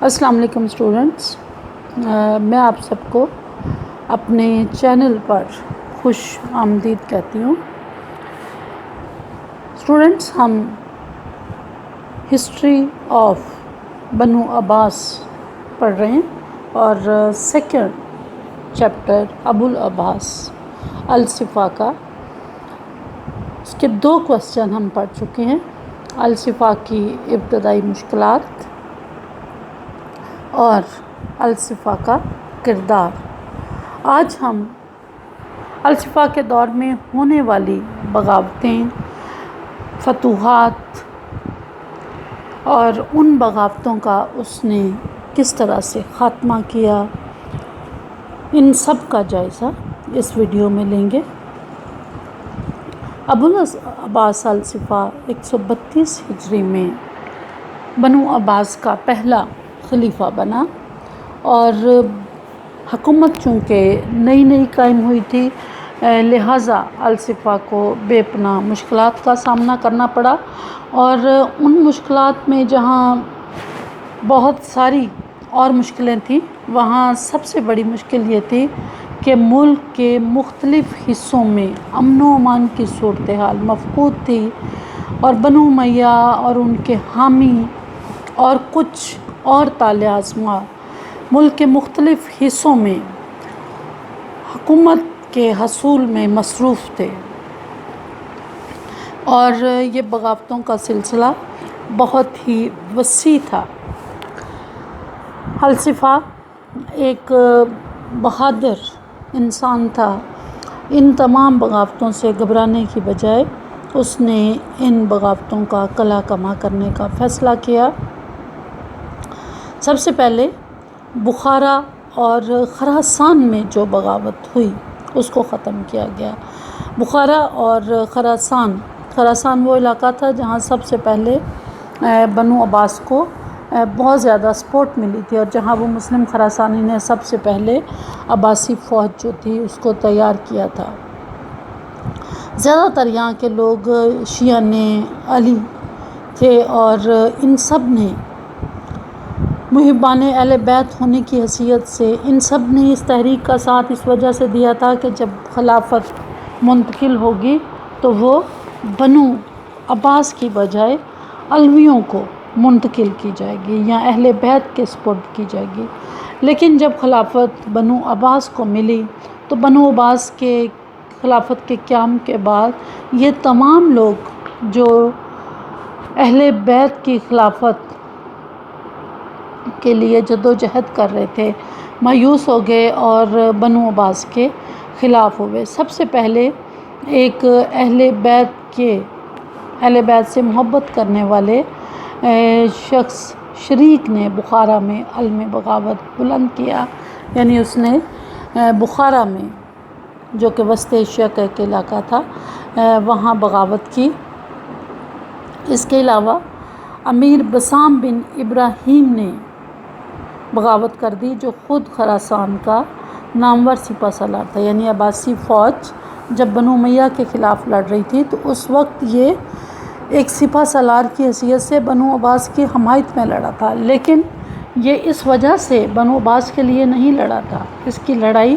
السلام علیکم اسٹوڈنٹس، میں آپ سب کو اپنے چینل پر خوش آمدید کہتی ہوں۔ اسٹوڈنٹس، ہم ہسٹری آف بنو عباس پڑھ رہے ہیں اور سیکنڈ چیپٹر ابو العباس الصفا کا اس کے 2 کوسچن ہم پڑھ چکے ہیں۔ الصفا کی ابتدائی مشکلات اور الصفا کا کردار۔ آج ہم الصفا کے دور میں ہونے والی بغاوتیں، فتوحات اور ان بغاوتوں کا اس نے کس طرح سے خاتمہ کیا، ان سب کا جائزہ اس ویڈیو میں لیں گے۔ ابو العباس الصفا 132 ہجری میں بنو عباس کا پہلا خلیفہ بنا، اور حکومت چونکہ نئی قائم ہوئی تھی، لہٰذا الصفا کو بے پناہ مشکلات کا سامنا کرنا پڑا۔ اور ان مشکلات میں جہاں بہت ساری اور مشکلیں تھیں، وہاں سب سے بڑی مشکل یہ تھی کہ ملک کے مختلف حصوں میں امن و امان کی صورتحال مفقود تھی، اور بنو امیہ اور ان کے حامی اور کچھ اور طالع آزما ملک کے مختلف حصوں میں حکومت کے حصول میں مصروف تھے، اور یہ بغاوتوں کا سلسلہ بہت ہی وسیع تھا۔ الصفا ایک بہادر انسان تھا۔ ان تمام بغاوتوں سے گھبرانے کی بجائے اس نے ان بغاوتوں کا قلع کما کرنے کا فیصلہ کیا۔ سب سے پہلے بخارا اور خراسان میں جو بغاوت ہوئی اس کو ختم کیا گیا۔ بخارا اور خراسان وہ علاقہ تھا جہاں سب سے پہلے بنو عباس کو بہت زیادہ سپورٹ ملی تھی، اور جہاں وہ مسلم خراسانی نے سب سے پہلے عباسی فوج جو تھی اس کو تیار کیا تھا۔ زیادہ تر یہاں کے لوگ شیعہ علی تھے، اور ان سب نے محبان اہل بیت ہونے کی حیثیت سے ان سب نے اس تحریک کا ساتھ اس وجہ سے دیا تھا کہ جب خلافت منتقل ہوگی تو وہ بنو عباس کی بجائے علویوں کو منتقل کی جائے گی یا اہل بیت کے سپرد کی جائے گی۔ لیکن جب خلافت بنو عباس کو ملی تو بنو عباس کے خلافت کے قیام کے بعد یہ تمام لوگ جو اہل بیت کی خلافت کے لیے جدوجہد کر رہے تھے مایوس ہو گئے اور بنو عباس کے خلاف ہو گئے۔ سب سے پہلے ایک اہل بیت سے محبت کرنے والے شخص شریک نے بخارا میں علم بغاوت بلند کیا، یعنی اس نے بخارا میں جو کہ وسط ایشیا کا ایک علاقہ تھا وہاں بغاوت کی۔ اس کے علاوہ امیر بسام بن ابراہیم نے بغاوت کر دی، جو خود خراسان کا نامور سپہ سالار تھا۔ یعنی عباسی فوج جب بنو امیہ کے خلاف لڑ رہی تھی تو اس وقت یہ ایک سپہ سالار کی حیثیت سے بنو عباس کی حمایت میں لڑا تھا، لیکن یہ اس وجہ سے بنو عباس کے لیے نہیں لڑا تھا، اس کی لڑائی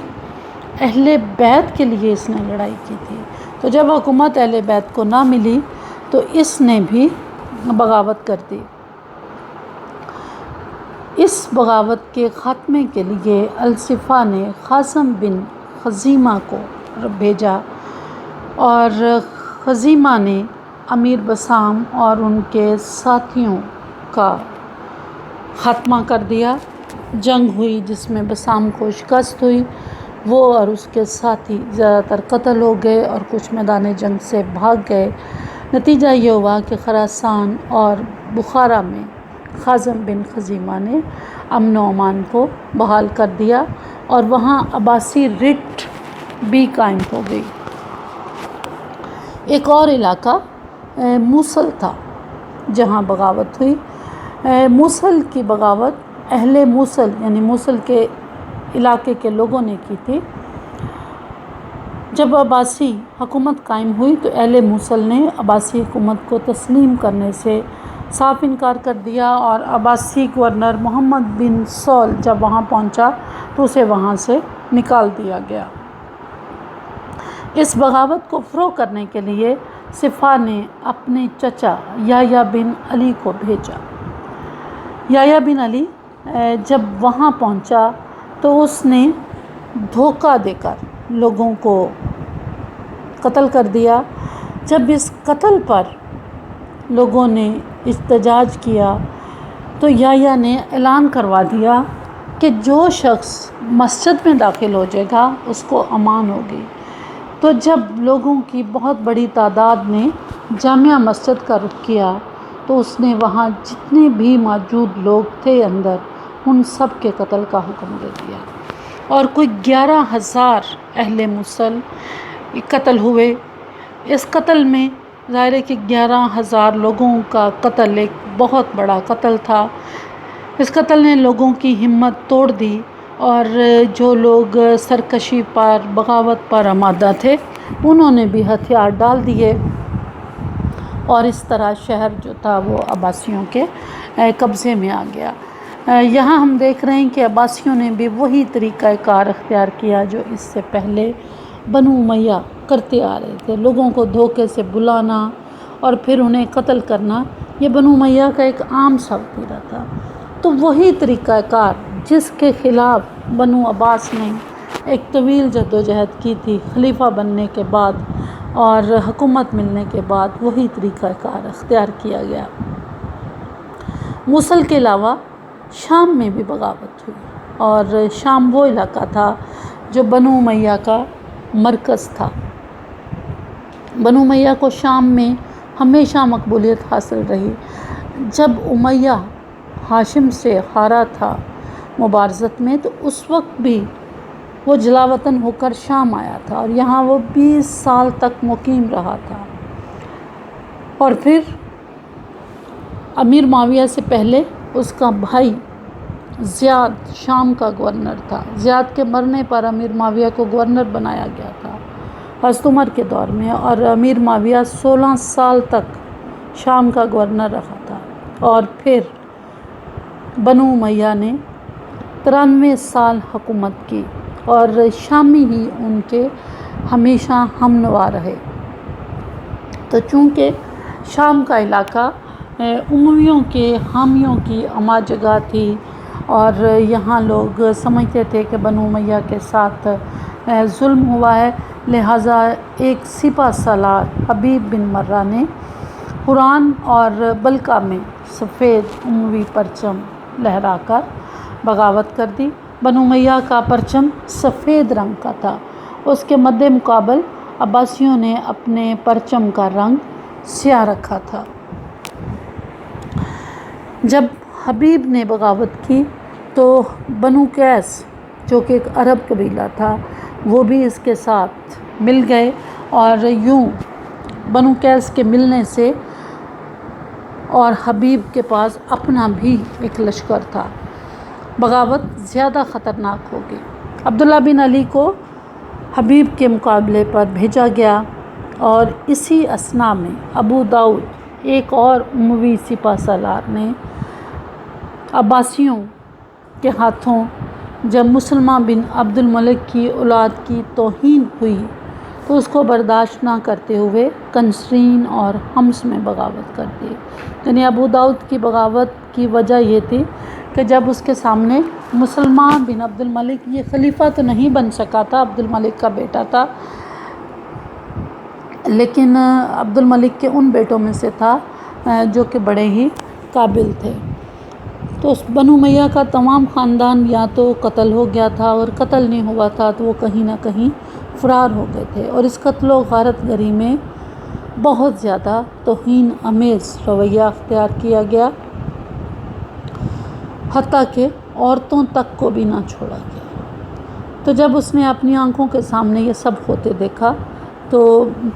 اہل بیت کے لیے اس نے لڑائی کی تھی۔ تو جب حکومت اہل بیت کو نہ ملی تو اس نے بھی بغاوت کر دی۔ اس بغاوت کے خاتمے کے لیے الصفا نے خازم بن خزیمہ کو بھیجا، اور خزیمہ نے امیر بسام اور ان کے ساتھیوں کا خاتمہ کر دیا۔ جنگ ہوئی جس میں بسام کو شکست ہوئی، وہ اور اس کے ساتھی زیادہ تر قتل ہو گئے اور کچھ میدان جنگ سے بھاگ گئے۔ نتیجہ یہ ہوا کہ خراسان اور بخارا میں خازم بن خزیمہ نے امن و امان کو بحال کر دیا، اور وہاں عباسی رٹ بھی قائم ہو گئی۔ ایک اور علاقہ موصل تھا جہاں بغاوت ہوئی۔ موصل کی بغاوت اہل موصل یعنی موصل کے علاقے کے لوگوں نے کی تھی۔ جب عباسی حکومت قائم ہوئی تو اہل موصل نے عباسی حکومت کو تسلیم کرنے سے صاف انکار کر دیا، اور عباسی گورنر محمد بن سول جب وہاں پہنچا تو اسے وہاں سے نکال دیا گیا۔ اس بغاوت کو فروغ کرنے کے لیے سپاہ نے اپنے چچا یحییٰ بن علی کو بھیجا۔ یحییٰ بن علی جب وہاں پہنچا تو اس نے دھوکہ دے کر لوگوں کو قتل کر دیا۔ جب اس قتل پر لوگوں نے احتجاج کیا تو یحییٰ نے اعلان کروا دیا کہ جو شخص مسجد میں داخل ہو جائے گا اس کو امان ہوگی۔ تو جب لوگوں کی بہت بڑی تعداد نے جامع مسجد کا رخ کیا تو اس نے وہاں جتنے بھی موجود لوگ تھے اندر ان سب کے قتل کا حکم دے دیا، اور کوئی 11,000 اہل موصل قتل ہوئے۔ اس قتل میں ظاہر ہے کہ 11,000 لوگوں کا قتل ایک بہت بڑا قتل تھا۔ اس قتل نے لوگوں کی ہمت توڑ دی، اور جو لوگ سرکشی پر بغاوت پر آمادہ تھے انہوں نے بھی ہتھیار ڈال دیے، اور اس طرح شہر جو تھا وہ عباسیوں کے قبضے میں آ گیا۔ یہاں ہم دیکھ رہے ہیں کہ عباسیوں نے بھی وہی طریقہ کار اختیار کیا جو اس سے پہلے بنو امیہ کرتے آ رہے تھے۔ لوگوں کو دھوکے سے بلانا اور پھر انہیں قتل کرنا، یہ بنو امیہ کا ایک عام سا وتیرہ تھا۔ تو وہی طریقہ کار جس کے خلاف بنو عباس نے ایک طویل جدوجہد کی تھی خلیفہ بننے کے بعد اور حکومت ملنے کے بعد، وہی طریقہ کار اختیار کیا گیا۔ موصل کے علاوہ شام میں بھی بغاوت ہوئی، اور شام وہ علاقہ تھا جو بنو امیہ کا مرکز تھا۔ بنو امیہ کو شام میں ہمیشہ مقبولیت حاصل رہی۔ جب امیہ ہاشم سے ہارا تھا مبارزت میں تو اس وقت بھی وہ جلاوطن ہو کر شام آیا تھا، اور یہاں وہ 20 سال تک مقیم رہا تھا۔ اور پھر امیر معاویہ سے پہلے اس کا بھائی زیاد شام کا گورنر تھا۔ زیاد کے مرنے پر امیر معاویہ کو گورنر بنایا گیا تھا حضرت عمر کے دور میں، اور امیر معاویہ 16 سال تک شام کا گورنر رہا تھا، اور پھر بنو امیہ نے 93 سال حکومت کی، اور شامی ہی ان کے ہمیشہ ہمنوا رہے۔ تو چونکہ شام کا علاقہ امویوں کے حامیوں کی اما جگہ تھی، اور یہاں لوگ سمجھتے تھے کہ بنو امیہ کے ساتھ ظلم ہوا ہے، لہٰذا ایک سپہ سالار حبیب بن مرہ نے قرآن اور بلقا میں سفید اموی پرچم لہرا کر بغاوت کر دی۔ بنو امیہ کا پرچم سفید رنگ کا تھا، اس کے مد مقابل عباسیوں نے اپنے پرچم کا رنگ سیاہ رکھا تھا۔ جب حبیب نے بغاوت کی تو بنو قیس جو کہ ایک عرب قبیلہ تھا وہ بھی اس کے ساتھ مل گئے، اور یوں بنو قیس کے ملنے سے اور حبیب کے پاس اپنا بھی ایک لشکر تھا، بغاوت زیادہ خطرناک ہوگی۔ عبداللہ بن علی کو حبیب کے مقابلے پر بھیجا گیا، اور اسی اثناء میں ابو داؤد ایک اور اموی سپہ سالار نے عباسیوں کے ہاتھوں جب مسلمہ بن عبد الملک کی اولاد کی توہین ہوئی تو اس کو برداشت نہ کرتے ہوئے کنسرین اور حمص میں بغاوت کر دی۔ یعنی ابو داؤد کی بغاوت کی وجہ یہ تھی کہ جب اس کے سامنے مسلمہ بن عبد الملک، یہ خلیفہ تو نہیں بن سکا تھا، عبد الملک کا بیٹا تھا، لیکن عبد الملک کے ان بیٹوں میں سے تھا جو کہ بڑے ہی قابل تھے۔ تو اس بنو امیہ کا تمام خاندان یا تو قتل ہو گیا تھا، اور قتل نہیں ہوا تھا تو وہ کہیں نہ کہیں فرار ہو گئے تھے، اور اس قتل و غارت گری میں بہت زیادہ توہین آمیز رویہ اختیار کیا گیا، حتیٰ کہ عورتوں تک کو بھی نہ چھوڑا گیا۔ تو جب اس نے اپنی آنکھوں کے سامنے یہ سب ہوتے دیکھا تو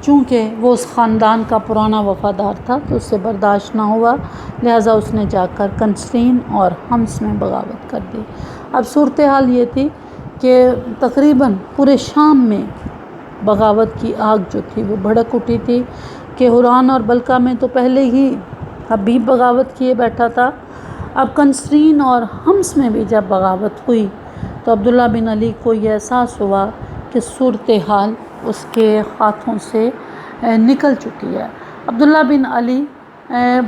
چونکہ وہ اس خاندان کا پرانا وفادار تھا تو اس سے برداشت نہ ہوا، لہٰذا اس نے جا کر کنسرین اور حمص میں بغاوت کر دی۔ اب صورتحال یہ تھی کہ تقریباً پورے شام میں بغاوت کی آگ جو تھی وہ بھڑک اٹھی تھی، کہ حوران اور بلقا میں تو پہلے ہی حبیب بغاوت کیے بیٹھا تھا۔ اب کنسرین اور حمص میں بھی جب بغاوت ہوئی تو عبداللہ بن علی کو یہ احساس ہوا کہ صورتحال اس کے ہاتھوں سے نکل چکی ہے۔ عبداللہ بن علی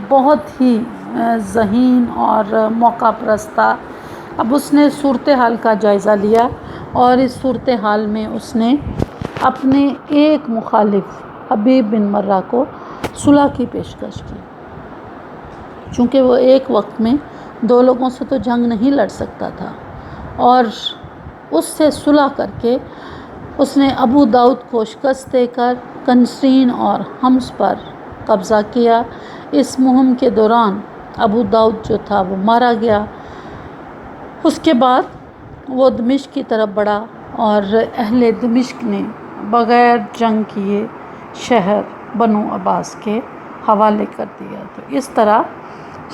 بہت ہی ذہین اور موقع پرست تھا۔ اب اس نے صورتحال کا جائزہ لیا اور اس صورتحال میں اس نے اپنے ایک مخالف حبیب بن مرہ کو صلح کی پیشکش کی، چونکہ وہ ایک وقت میں دو لوگوں سے تو جنگ نہیں لڑ سکتا تھا، اور اس سے صلح کر کے اس نے ابو داؤد کو شکست دے کر کنسرین اور حمص پر قبضہ کیا۔ اس مہم کے دوران ابو داؤد جو تھا وہ مارا گیا۔ اس کے بعد وہ دمشق کی طرف بڑھا اور اہل دمشق نے بغیر جنگ کیے شہر بنو عباس کے حوالے کر دیا۔ تو اس طرح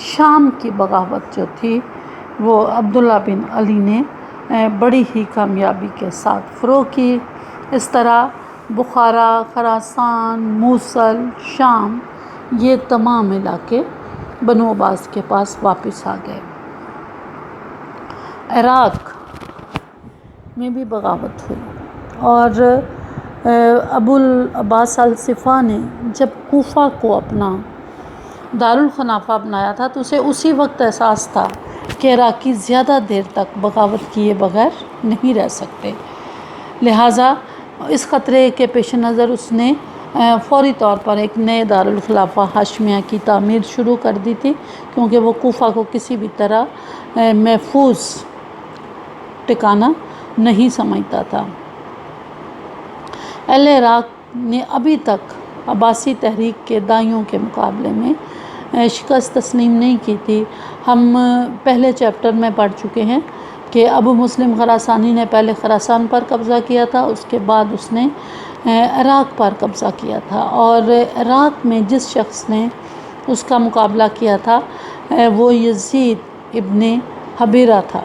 شام کی بغاوت جو تھی وہ عبداللہ بن علی نے بڑی ہی کامیابی کے ساتھ فروغ کی۔ اس طرح بخارا، خراسان، موصل، شام، یہ تمام علاقے بنو عباس کے پاس واپس آ گئے۔ عراق میں بھی بغاوت ہوئی اور ابو العباس الصفا نے جب کوفہ کو اپنا دارالخلافہ بنایا تھا تو اسے اسی وقت احساس تھا کہ عراقی زیادہ دیر تک بغاوت کیے بغیر نہیں رہ سکتے، لہٰذا اس خطرے کے پیش نظر اس نے فوری طور پر ایک نئے دارالخلافہ ہاشمیہ کی تعمیر شروع کر دی تھی، کیونکہ وہ کوفہ کو کسی بھی طرح محفوظ ٹھکانہ نہیں سمجھتا تھا۔ اہل عراق نے ابھی تک عباسی تحریک کے دائیوں کے مقابلے میں شکست تسلیم نہیں کی تھی۔ ہم پہلے چیپٹر میں پڑھ چکے ہیں کہ ابو مسلم خراسانی نے پہلے خراسان پر قبضہ کیا تھا، اس کے بعد اس نے عراق پر قبضہ کیا تھا، اور عراق میں جس شخص نے اس کا مقابلہ کیا تھا وہ یزید ابن حبیرہ تھا۔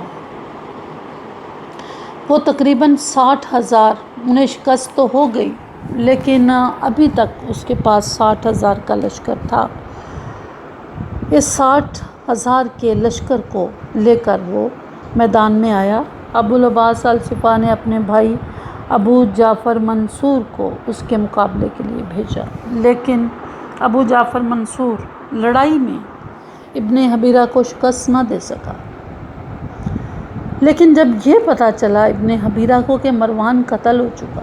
وہ تقریباً 60,000، انہیں شکست تو ہو گئی لیکن ابھی تک اس کے پاس 60,000 کا لشکر تھا۔ اس 60,000 کے لشکر کو لے کر وہ میدان میں آیا۔ ابو العباس الصفا نے اپنے بھائی ابو جعفر منصور کو اس کے مقابلے کے لیے بھیجا، لیکن ابو جعفر منصور لڑائی میں ابن حبیرہ کو شکست نہ دے سکا۔ لیکن جب یہ پتہ چلا ابن حبیرہ کو کہ مروان قتل ہو چکا،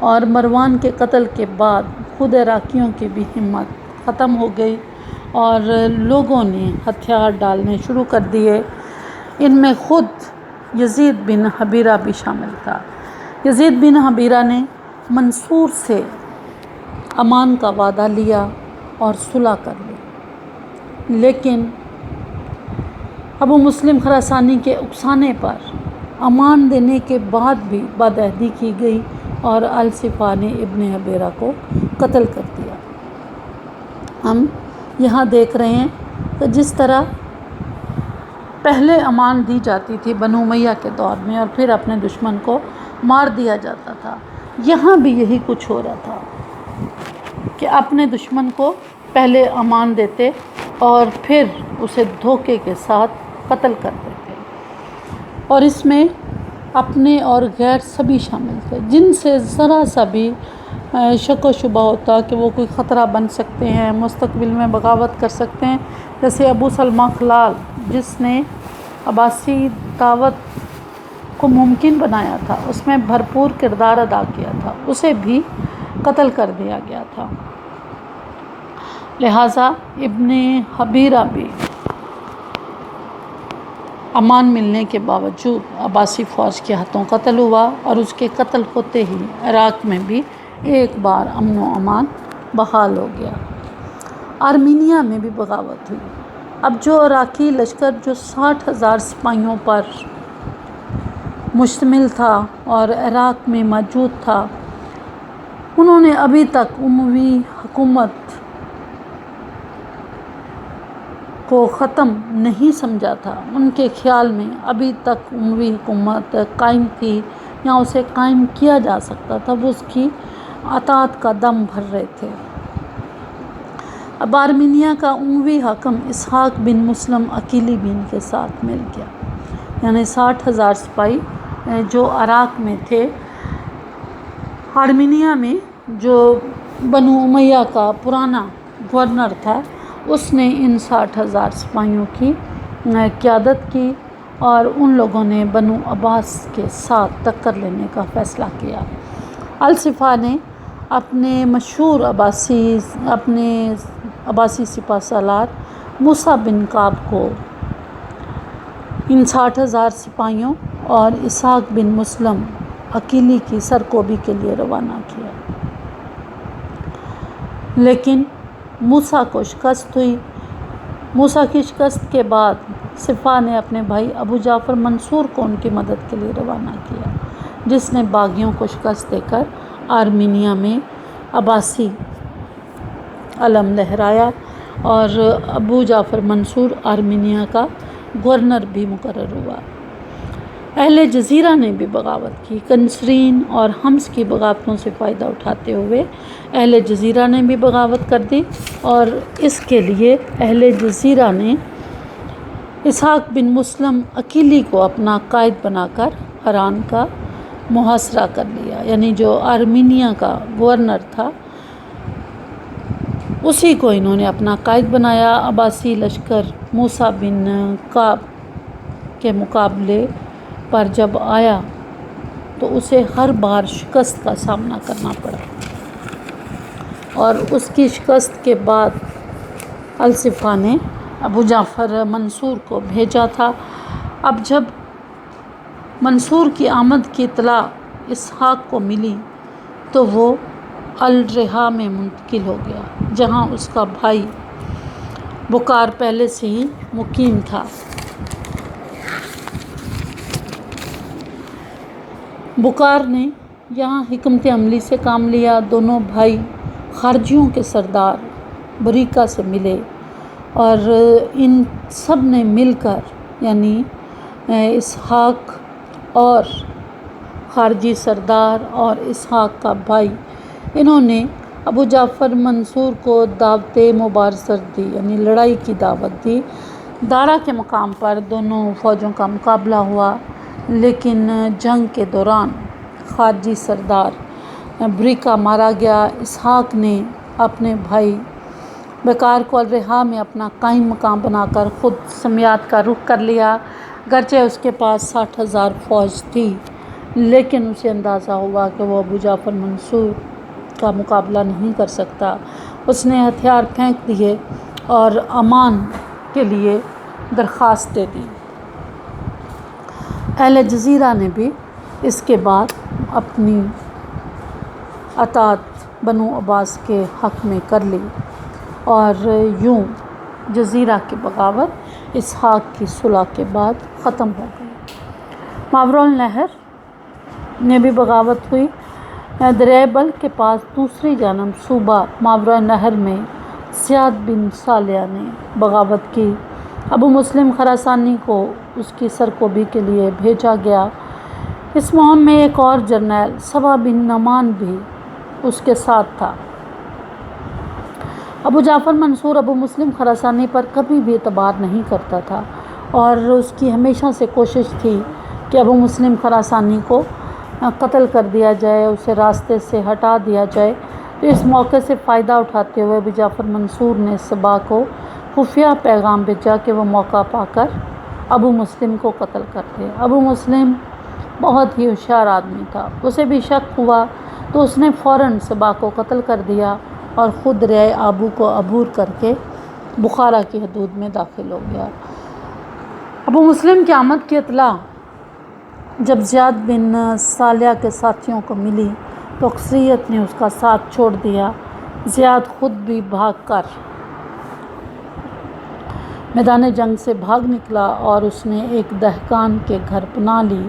اور مروان کے قتل کے بعد خود عراقیوں کی بھی ہمت ختم ہو گئی اور لوگوں نے ہتھیار ڈالنے شروع کر دیے، ان میں خود یزید بن حبیرہ بھی شامل تھا۔ یزید بن حبیرہ نے منصور سے امان کا وعدہ لیا اور صلح کر لی، لیکن ابو مسلم خراسانی کے اکسانے پر امان دینے کے بعد بھی بدعہدی کی گئی اور الصفا نے ابن حبیرہ کو قتل کر دیا۔ ہم یہاں دیکھ رہے ہیں کہ جس طرح پہلے امان دی جاتی تھی بنو امیہ کے دور میں اور پھر اپنے دشمن کو مار دیا جاتا تھا، یہاں بھی یہی کچھ ہو رہا تھا کہ اپنے دشمن کو پہلے امان دیتے اور پھر اسے دھوکے کے ساتھ قتل کر دیتے، اور اس میں اپنے اور غیر سبھی شامل تھے جن سے ذرا سا بھی شک و شبہ ہوتا کہ وہ کوئی خطرہ بن سکتے ہیں، مستقبل میں بغاوت کر سکتے ہیں، جیسے ابو سلمہ خلال جس نے عباسی دعوت کو ممکن بنایا تھا، اس میں بھرپور کردار ادا کیا تھا، اسے بھی قتل کر دیا گیا تھا۔ لہٰذا ابن حبیرہ بھی امان ملنے کے باوجود عباسی فوج کے ہاتھوں قتل ہوا، اور اس کے قتل ہوتے ہی عراق میں بھی ایک بار امن و امان بحال ہو گیا۔ آرمینیا میں بھی بغاوت ہوئی۔ اب جو عراقی لشکر جو 60,000 سپاہیوں پر مشتمل تھا اور عراق میں موجود تھا، انہوں نے ابھی تک اموی حکومت کو ختم نہیں سمجھا تھا۔ ان کے خیال میں ابھی تک اموی حکومت قائم تھی یا اسے قائم کیا جا سکتا تھا، وہ اس کی اطاعت کا دم بھر رہے تھے۔ اب آرمینیا کا عموی حاکم اسحاق بن مسلم عقیلی بھی ان کے ساتھ مل گیا، یعنی 60,000 سپاہی جو عراق میں تھے۔ آرمینیا میں جو بنو امیہ کا پرانا گورنر تھا، اس نے ان 60,000 سپاہیوں کی قیادت کی اور ان لوگوں نے بنو عباس کے ساتھ ٹکر لینے کا فیصلہ کیا۔ الصفا نے اپنے عباسی سپہ سالار موسیٰ بن کعب کو ان 60,000 سپاہیوں اور اسحاق بن مسلم عقیلی کی سرکوبی کے لیے روانہ کیا، لیکن موسیٰ کو شکست ہوئی۔ موسیٰ کی شکست کے بعد صفا نے اپنے بھائی ابو جعفر منصور کو ان کی مدد کے لیے روانہ کیا، جس نے باغیوں کو شکست دے کر آرمینیا میں عباسی علم لہرایا اور ابو جعفر منصور آرمینیا کا گورنر بھی مقرر ہوا۔ اہل جزیرہ نے بھی بغاوت کی۔ کنسرین اور حمص کی بغاوتوں سے فائدہ اٹھاتے ہوئے اہل جزیرہ نے بھی بغاوت کر دی، اور اس کے لیے اہل جزیرہ نے اسحاق بن مسلم عقیلی کو اپنا قائد بنا کر حران کا محاصرہ کر لیا، یعنی جو آرمینیا کا گورنر تھا اسی کو انہوں نے اپنا قائد بنایا۔ عباسی لشکر موسیٰ بن کعب کے مقابلے پر جب آیا تو اسے ہر بار شکست کا سامنا کرنا پڑا، اور اس کی شکست کے بعد الصفا نے ابو جعفر منصور کو بھیجا تھا۔ اب جب منصور کی آمد کی اطلاع اسحاق کو ملی تو وہ الرحا میں منتقل ہو گیا، جہاں اس کا بھائی بکار پہلے سے ہی مقیم تھا۔ بکار نے یہاں حکمت عملی سے کام لیا۔ دونوں بھائی خارجیوں کے سردار بریکا سے ملے، اور ان سب نے مل کر، یعنی اسحاق اور خارجی سردار اور اسحاق کا بھائی، انہوں نے ابو جعفر منصور کو دعوت مبارزت دی، یعنی لڑائی کی دعوت دی۔ دارا کے مقام پر دونوں فوجوں کا مقابلہ ہوا، لیکن جنگ کے دوران خارجی سردار بریکا مارا گیا۔ اسحاق نے اپنے بھائی بکار کو الرحا میں اپنا قائم مقام بنا کر خود سمیات کا رخ کر لیا۔ گرچہ اس کے پاس 60,000 فوج تھی، لیکن اسے اندازہ ہوا کہ وہ ابو جعفر منصور کا مقابلہ نہیں کر سکتا۔ اس نے ہتھیار پھینک دیے اور امان کے لیے درخواست دے دی۔ اہل جزیرہ نے بھی اس کے بعد اپنی اطاعت بنو عباس کے حق میں کر لی، اور یوں جزیرہ کی بغاوت اسحاق کی صلح کے بعد ختم ہو گئی۔ ماوراء النہر نے بھی بغاوت ہوئی۔ دریائے بلخ کے پاس دوسری جانب صوبہ ماوراء النہر میں زیاد بن صالح نے بغاوت کی۔ ابو مسلم خراسانی کو اس کی سرکوبی کے لیے بھیجا گیا۔ اس مہم میں ایک اور جرنیل صبا بن نعمان بھی اس کے ساتھ تھا۔ ابو جعفر منصور ابو مسلم خراسانی پر کبھی بھی اعتبار نہیں کرتا تھا، اور اس کی ہمیشہ سے کوشش تھی کہ ابو مسلم خراسانی کو قتل کر دیا جائے، اسے راستے سے ہٹا دیا جائے۔ تو اس موقع سے فائدہ اٹھاتے ہوئے ابو جعفر منصور نے صبا کو خفیہ پیغام بھیجا کہ وہ موقع پا کر ابو مسلم کو قتل کر دے۔ ابو مسلم بہت ہی ہوشیار آدمی تھا، اسے بھی شک ہوا تو اس نے فوراً صبا کو قتل کر دیا اور خود دریائے آبو کو عبور کر کے بخارا کی حدود میں داخل ہو گیا۔ ابو مسلم کی آمد کی اطلاع جب زیاد بن صالح کے ساتھیوں کو ملی تو اکثریت نے اس کا ساتھ چھوڑ دیا۔ زیاد خود بھی بھاگ کر میدان جنگ سے بھاگ نکلا، اور اس نے ایک دہقان کے گھر پناہ لی۔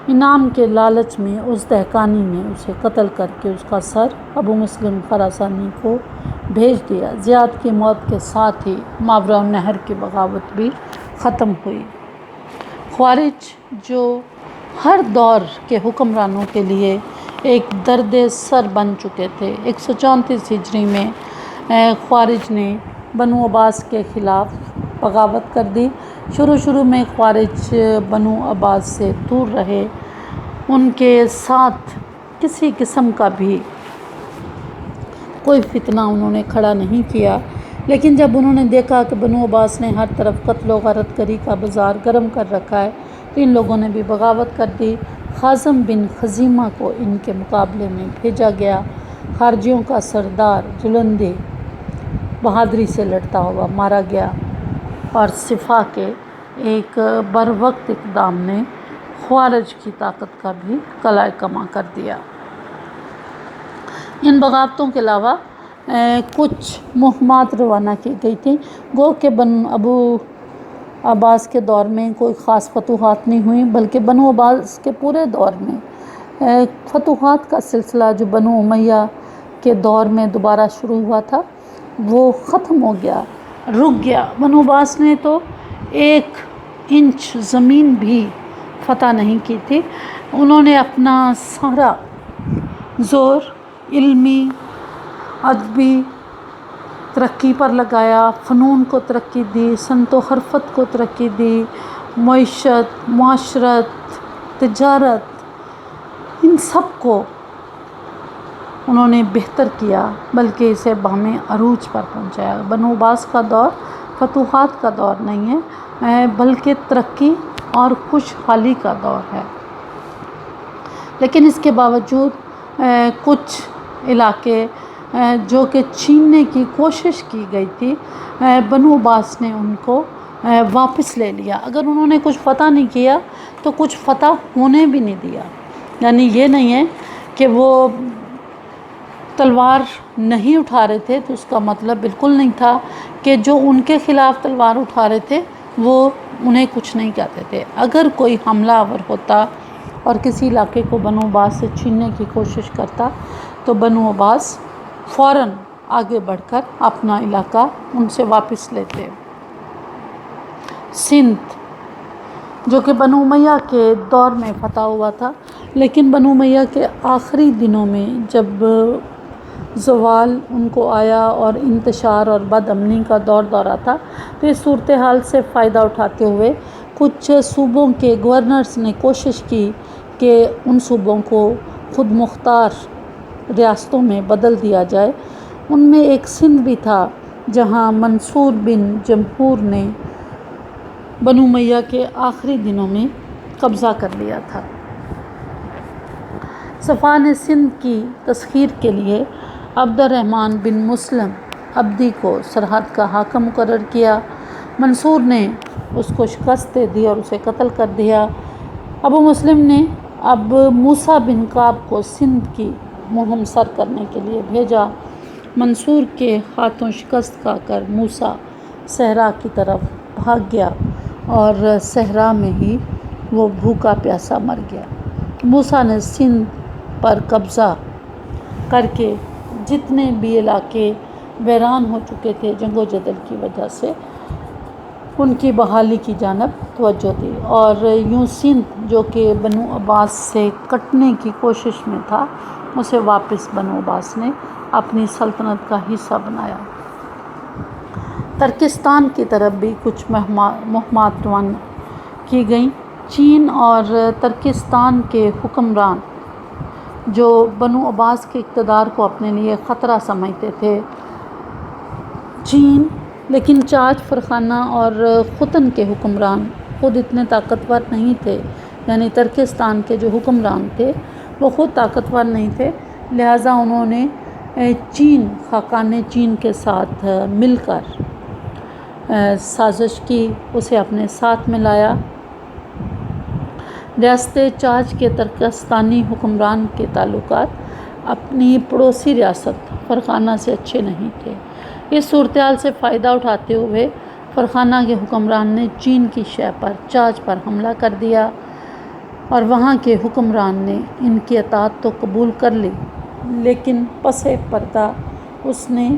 انعام کے لالچ میں اس دہقانی نے اسے قتل کر کے اس کا سر ابو مسلم خراسانی کو بھیج دیا۔ زیاد کی موت کے ساتھ ہی ماوراء النہر کی بغاوت بھی ختم ہوئی۔ خوارج جو ہر دور کے حکمرانوں کے لیے ایک درد سر بن چکے تھے، 134 ہجری میں خوارج نے بنو عباس کے خلاف بغاوت کر دی۔ شروع میں خوارج بنو عباس سے دور رہے، ان کے ساتھ کسی قسم کا بھی کوئی فتنہ انہوں نے کھڑا نہیں کیا، لیکن جب انہوں نے دیکھا کہ بنو عباس نے ہر طرف قتل و غارت گری کا بازار گرم کر رکھا ہے تو ان لوگوں نے بھی بغاوت کر دی۔ خازم بن خزیمہ کو ان کے مقابلے میں بھیجا گیا۔ خارجیوں کا سردار جلندی بہادری سے لڑتا ہوا مارا گیا، اور صفا کے ایک بروقت اقدام نے خوارج کی طاقت کا بھی قلع کما کر دیا۔ ان بغاوتوں کے علاوہ کچھ مہمات روانہ کی گئی تھیں۔ گو کہ ابو عباس کے دور میں کوئی خاص فتوحات نہیں ہوئیں، بلکہ بنو عباس کے پورے دور میں فتوحات کا سلسلہ جو بنو امیہ کے دور میں دوبارہ شروع ہوا تھا وہ ختم ہو گیا، رک گیا۔ بنو عباس نے تو 1 انچ زمین بھی فتح نہیں کی تھی۔ انہوں نے اپنا سارا زور علمی، ادبی ترقی پر لگایا، فنون کو ترقی دی، صنعت و حرفت کو ترقی دی، معیشت، معاشرت، تجارت، ان سب کو انہوں نے بہتر کیا، بلکہ اسے بہمِ عروج پر پہنچایا۔ بنو عباس کا دور فتوحات کا دور نہیں ہے، بلکہ ترقی اور خوشحالی کا دور ہے۔ لیکن اس کے باوجود کچھ علاقے جو کہ چھیننے کی کوشش کی گئی تھی، بنو عباس نے ان کو واپس لے لیا۔ اگر انہوں نے کچھ فتح نہیں کیا تو کچھ فتح ہونے بھی نہیں دیا۔ یعنی یہ نہیں ہے کہ وہ تلوار نہیں اٹھا رہے تھے تو اس کا مطلب بالکل نہیں تھا کہ جو ان کے خلاف تلوار اٹھا رہے تھے وہ انہیں کچھ نہیں کہتے تھے۔ اگر کوئی حملہ آور ہوتا اور کسی علاقے کو بنو عباس سے چھیننے کی کوشش کرتا تو بنو عباس فوراً آگے بڑھ کر اپنا علاقہ ان سے واپس لیتے۔ سندھ جو کہ بنو امیہ کے دور میں فتح ہوا تھا، لیکن بنو امیہ کے آخری دنوں میں جب زوال ان کو آیا اور انتشار اور بد امنی کا دورہ تھا، تو اس صورتحال سے فائدہ اٹھاتے ہوئے کچھ صوبوں کے گورنرز نے کوشش کی کہ ان صوبوں کو خود مختار ریاستوں میں بدل دیا جائے۔ ان میں ایک سندھ بھی تھا جہاں منصور بن جمہور نے بنو امیہ کے آخری دنوں میں قبضہ کر لیا تھا۔ صفا نے سندھ کی تسخیر کے لیے عبد الرحمن بن مسلم عبدی کو سرحد کا حاکم مقرر کیا۔ منصور نے اس کو شکست دے دی اور اسے قتل کر دیا۔ ابو مسلم نے اب موسیٰ بن کعب کو سندھ کی مہم سر کرنے کے لیے بھیجا۔ منصور کے ہاتھوں شکست کھا کر موسیٰ صحرا کی طرف بھاگ گیا اور صحرا میں ہی وہ بھوکا پیاسا مر گیا۔ موسیٰ نے سندھ پر قبضہ کر کے جتنے بھی علاقے ویران ہو چکے تھے جنگ و جدل کی وجہ سے ان کی بحالی کی جانب توجہ دی، اور یوں سندھ جو کہ بنو عباس سے کٹنے کی کوشش میں تھا اسے واپس بنو عباس نے اپنی سلطنت کا حصہ بنایا۔ ترکستان کی طرف بھی کچھ مہمات روانہ کی گئیں۔ چین اور ترکستان کے حکمران جو بنو عباس کے اقتدار کو اپنے لیے خطرہ سمجھتے تھے، چین، لیکن چاچ فرخانہ اور ختن کے حکمران خود اتنے طاقتور نہیں تھے، یعنی ترکستان کے جو حکمران تھے وہ خود طاقتور نہیں تھے، لہٰذا انہوں نے خاقان چین کے ساتھ مل کر سازش کی، اسے اپنے ساتھ ملایا۔ ریاست چاچ کے ترکستانی حکمران کے تعلقات اپنی پڑوسی ریاست فرخانہ سے اچھے نہیں تھے۔ اس صورتحال سے فائدہ اٹھاتے ہوئے فرخانہ کے حکمران نے چین کی شہ پر چاچ پر حملہ کر دیا، اور وہاں کے حکمران نے ان کی اطاعت تو قبول کر لی، لیکن پس پردہ اس نے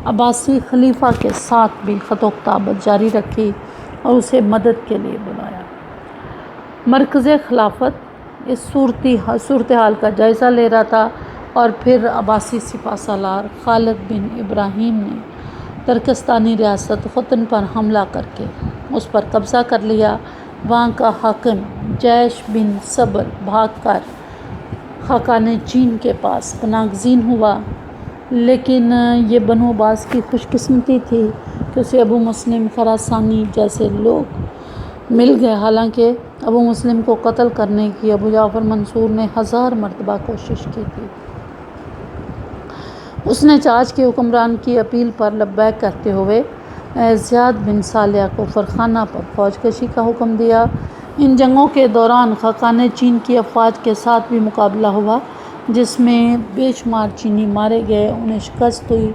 عباسی خلیفہ کے ساتھ بھی خط و کتابت جاری رکھی اور اسے مدد کے لیے بلایا۔ مرکز خلافت اس صورتحال کا جائزہ لے رہا تھا اور پھر عباسی سپہ سالار خالد بن ابراہیم نے ترکستانی ریاست ختن پر حملہ کر کے اس پر قبضہ کر لیا۔ وہاں کا حاکم جیش بن صبر بھاگ کر خاقان چین کے پاس پناہ گزین ہوا، لیکن یہ بنو عباس کی خوش قسمتی تھی کہ اسے ابو مسلم خراسانی جیسے لوگ مل گئے۔ حالانکہ ابو مسلم کو قتل کرنے کی ابو جعفر منصور نے 1000 مرتبہ کوشش کی تھی۔ اس نے چاچ کے حکمران کی اپیل پر لبیک کہتے ہوئے زیاد بن صالح کو فرخانہ پر فوج کشی کا حکم دیا۔ ان جنگوں کے دوران خاقان چین کی افواج کے ساتھ بھی مقابلہ ہوا، جس میں بے شمار چینی مارے گئے، انہیں شکست ہوئی۔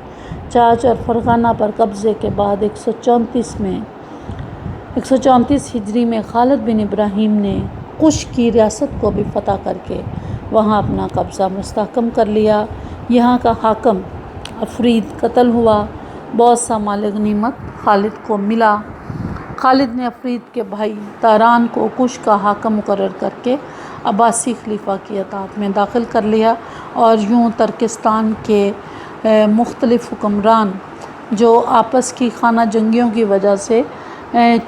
چاچ اور فرخانہ پر قبضے کے بعد 134 ہجری میں خالد بن ابراہیم نے قش کی ریاست کو بھی فتح کر کے وہاں اپنا قبضہ مستحکم کر لیا۔ یہاں کا حاکم افرید قتل ہوا۔ بہت سا مال غنیمت خالد کو ملا۔ خالد نے افرید کے بھائی تاران کو قش کا حاکم مقرر کر کے عباسی خلیفہ کی اطاعت میں داخل کر لیا، اور یوں ترکستان کے مختلف حکمران جو آپس کی خانہ جنگیوں کی وجہ سے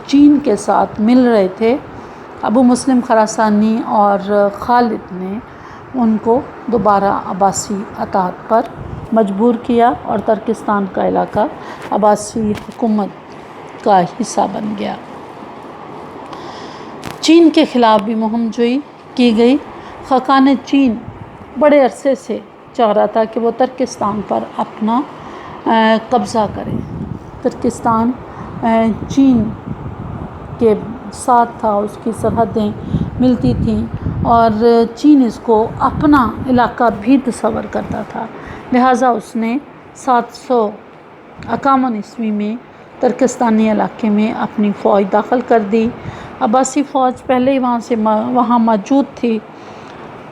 چین کے ساتھ مل رہے تھے، ابو مسلم خراسانی اور خالد نے ان کو دوبارہ عباسی اطاعت پر مجبور کیا، اور ترکستان کا علاقہ عباسی حکومت کا حصہ بن گیا۔ چین کے خلاف بھی مہم جوئی کی گئی۔ خاقان چین بڑے عرصے سے چاہ رہا تھا کہ وہ ترکستان پر اپنا قبضہ کرے۔ ترکستان چین کے ساتھ تھا، اس کی سرحدیں ملتی تھیں، اور چین اس کو اپنا علاقہ بھی تصور کرتا تھا، لہٰذا اس نے 751 عیسوی میں ترکستانی علاقے میں اپنی فوج داخل کر دی۔ عباسی فوج پہلے ہی وہاں موجود تھی،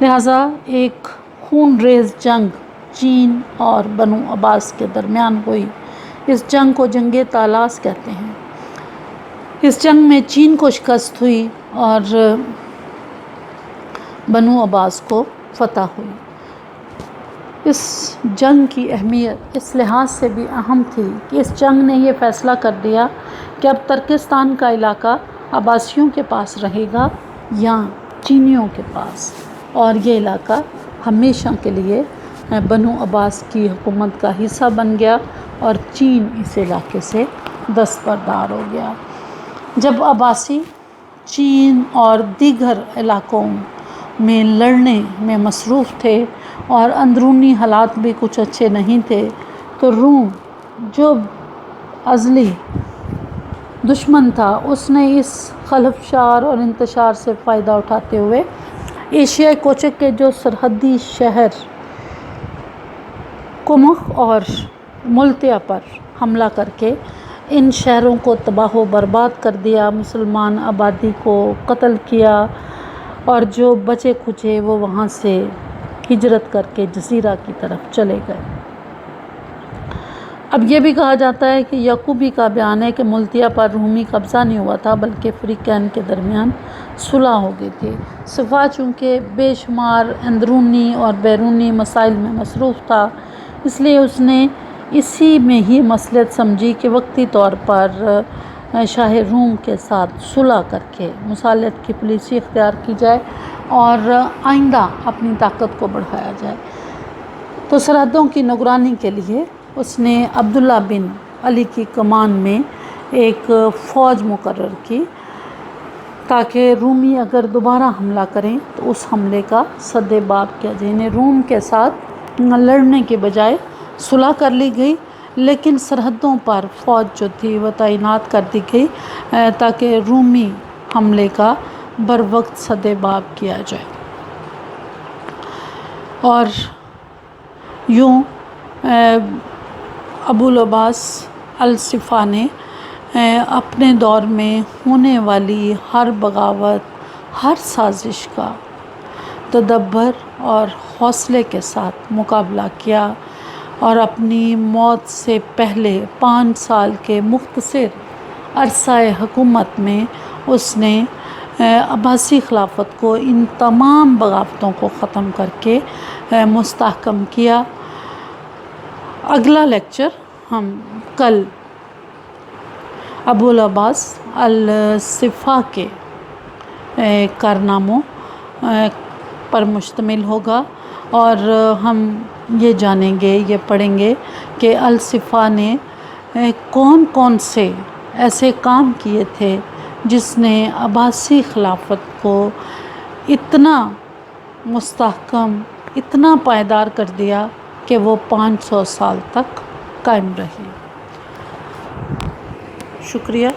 لہٰذا ایک خون ریز جنگ چین اور بنو عباس کے درمیان ہوئی۔ اس جنگ کو جنگ طالاس کہتے ہیں۔ اس جنگ میں چین کو شکست ہوئی اور بنو عباس کو فتح ہوئی۔ اس جنگ کی اہمیت اس لحاظ سے بھی اہم تھی کہ اس جنگ نے یہ فیصلہ کر دیا کہ اب ترکستان کا علاقہ عباسیوں کے پاس رہے گا یا چینیوں کے پاس، اور یہ علاقہ ہمیشہ کے لیے بنو عباس کی حکومت کا حصہ بن گیا، اور چین اس علاقے سے دستبردار ہو گیا۔ جب عباسی چین اور دیگر علاقوں میں لڑنے میں مصروف تھے اور اندرونی حالات بھی کچھ اچھے نہیں تھے، تو روم جو ازلی دشمن تھا، اس نے اس خلفشار اور انتشار سے فائدہ اٹھاتے ہوئے ایشیائے کوچک کے جو سرحدی شہر قمح اور ملتیا پر حملہ کر کے ان شہروں کو تباہ و برباد کر دیا، مسلمان آبادی کو قتل کیا، اور جو بچے کھچے وہ وہاں سے ہجرت کر کے جزیرہ کی طرف چلے گئے۔ اب یہ بھی کہا جاتا ہے کہ یعقوبی کا بیان ہے کہ ملتیا پر رومی قبضہ نہیں ہوا تھا، بلکہ فریقین کے درمیان صلح ہو گئی تھی۔ صفا چونکہ بے شمار اندرونی اور بیرونی مسائل میں مصروف تھا، اس لیے اس نے اسی میں ہی مصلحت سمجھی کہ وقتی طور پر شاہ روم کے ساتھ صلح کر کے مصالحت کی پالیسی اختیار کی جائے اور آئندہ اپنی طاقت کو بڑھایا جائے۔ تو سرحدوں کی نگرانی کے لیے اس نے عبداللہ بن علی کی کمان میں ایک فوج مقرر کی، تاکہ رومی اگر دوبارہ حملہ کریں تو اس حملے کا سد باب کیا جائے۔ انہیں روم کے ساتھ لڑنے کے بجائے صلح کر لی گئی، لیکن سرحدوں پر فوج جو تھی وہ تعینات کر دی گئی تاکہ رومی حملے کا بر وقت سد باب کیا جائے۔ اور یوں ابو العباس الصفا نے اپنے دور میں ہونے والی ہر بغاوت، ہر سازش کا تدبر اور حوصلے کے ساتھ مقابلہ کیا، اور اپنی موت سے پہلے 5 سال کے مختصر عرصہ حکومت میں اس نے عباسی خلافت کو ان تمام بغاوتوں کو ختم کر کے مستحکم کیا۔ اگلا لیکچر ہم کل ابو العباس الصفا کے کارناموں پر مشتمل ہوگا، اور ہم یہ جانیں گے، یہ پڑھیں گے کہ الصفا نے کون کون سے ایسے کام کیے تھے جس نے عباسی خلافت کو اتنا مستحکم، اتنا پائیدار کر دیا کہ وہ 500 سال تک قائم رہی۔ شکریہ۔